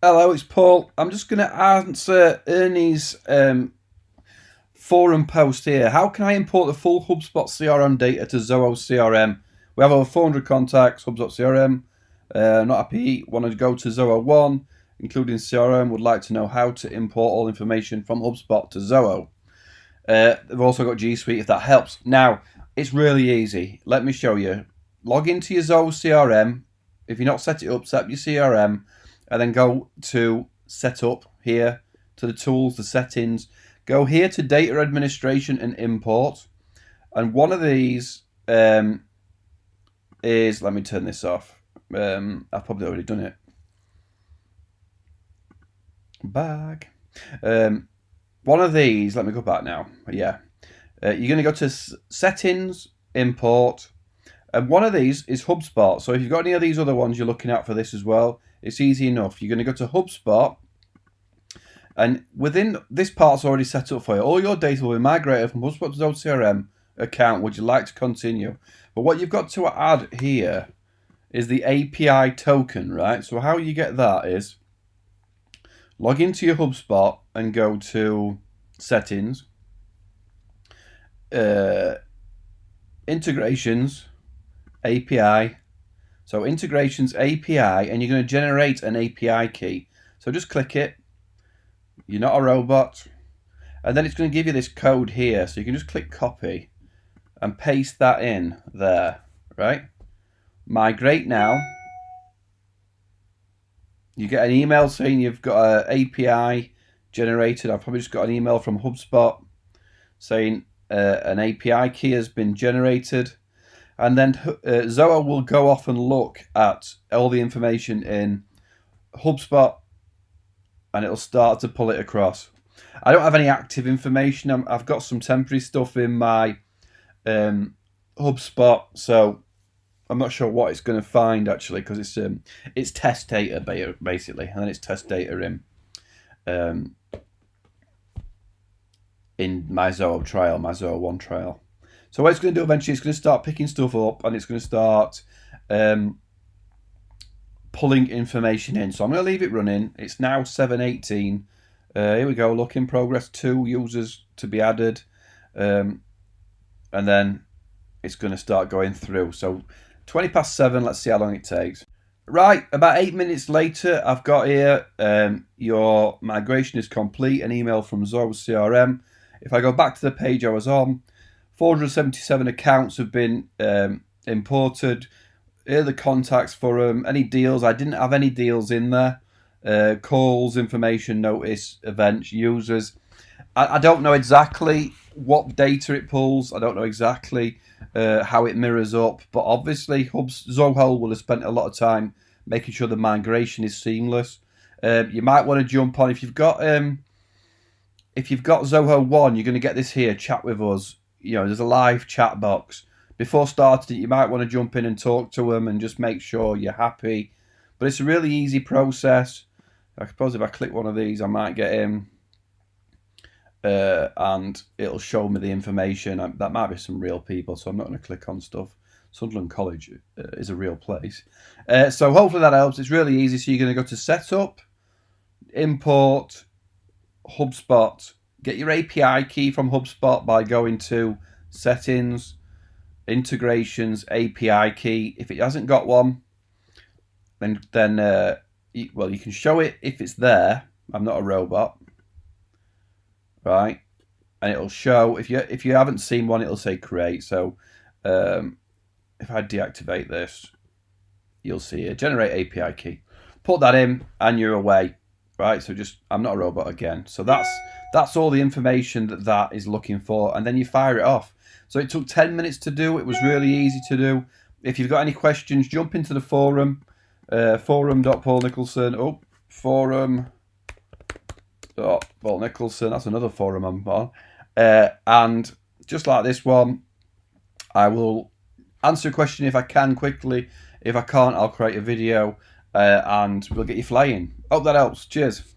Hello, it's Paul. I'm just going to answer Ernie's forum post here. How can I import the full HubSpot CRM data to Zoho CRM? We have over 400 contacts, HubSpot CRM. Not happy, want to go to Zoho 1, including CRM. Would like to know how to import all information from HubSpot to Zoho. They've also got G Suite if that helps. Now, it's really easy. Let me show you. Log into your Zoho CRM. If you're not set it up, set up your CRM. And then go to Setup here, to the tools, the settings. Go here to Data Administration and Import. And one of these is, let me turn this off. I've probably already done it. Back. One of these, let me go back now. Yeah. You're going to go to Settings, Import. And one of these is HubSpot. So if you've got any of these other ones you're looking at for this as well, it's easy enough. You're going to go to HubSpot, and within this part's already set up for you. All your data will be migrated from HubSpot to Zoho CRM account. Would you like to continue? But what you've got to add here is the API token, right? So how you get that is log into your HubSpot and go to Settings, Integrations, API. So integrations API, and you're going to generate an API key. So just click it. You're not a robot. And then it's going to give you this code here. So you can just click copy and paste that in there, right? Migrate now. You get an email saying you've got an API generated. I've probably just got an email from HubSpot saying an API key has been generated. And then Zoho will go off and look at all the information in HubSpot, and it'll start to pull it across. I don't have any active information. I've got some temporary stuff in my HubSpot, so I'm not sure what it's going to find actually, because it's test data basically, and then it's test data in my Zoho trial, my Zoho 1 trial. So what it's going to do eventually, it's going to start picking stuff up, and it's going to start pulling information in. So I'm going to leave it running. It's now 7:18. Here we go. Look in progress. 2 users to be added, and then it's going to start going through. So 7:20. Let's see how long it takes. Right, about 8 minutes later, I've got here your migration is complete. An email from Zoho CRM. If I go back to the page I was on, 477 accounts have been imported. Here are the contacts for them. Any deals? I didn't have any deals in there. Calls, information, notice, events, users. I don't know exactly what data it pulls. I don't know exactly how it mirrors up. But obviously, Zoho will have spent a lot of time making sure the migration is seamless. You might want to jump on if you've got Zoho 1. You're going to get this here. Chat with us. You know, there's a live chat box. Before starting it, you might want to jump in and talk to them and just make sure you're happy. But it's a really easy process. I suppose if I click one of these, I might get in, and it'll show me the information. That might be some real people, so I'm not going to click on stuff. Sunderland College is a real place. So hopefully that helps. It's really easy. So you're going to go to Setup, Import, HubSpot. Get your API key from HubSpot by going to Settings, Integrations, API key. If it hasn't got one, then you can show it if it's there. I'm not a robot, right? And it'll show if you haven't seen one, it'll say create. So if I deactivate this, you'll see it. Generate API key. Put that in, and you're away. Right, so I'm not a robot again. So that's all the information that is looking for, and then you fire it off. So it took 10 minutes to do. It was really easy to do. If you've got any questions, jump into the forum, forum.paulnicholson. Oh, forum.paulnicholson. That's another forum I'm on. And just like this one, I will answer a question if I can quickly. If I can't, I'll create a video and we'll get you flying. Hope that helps. Cheers.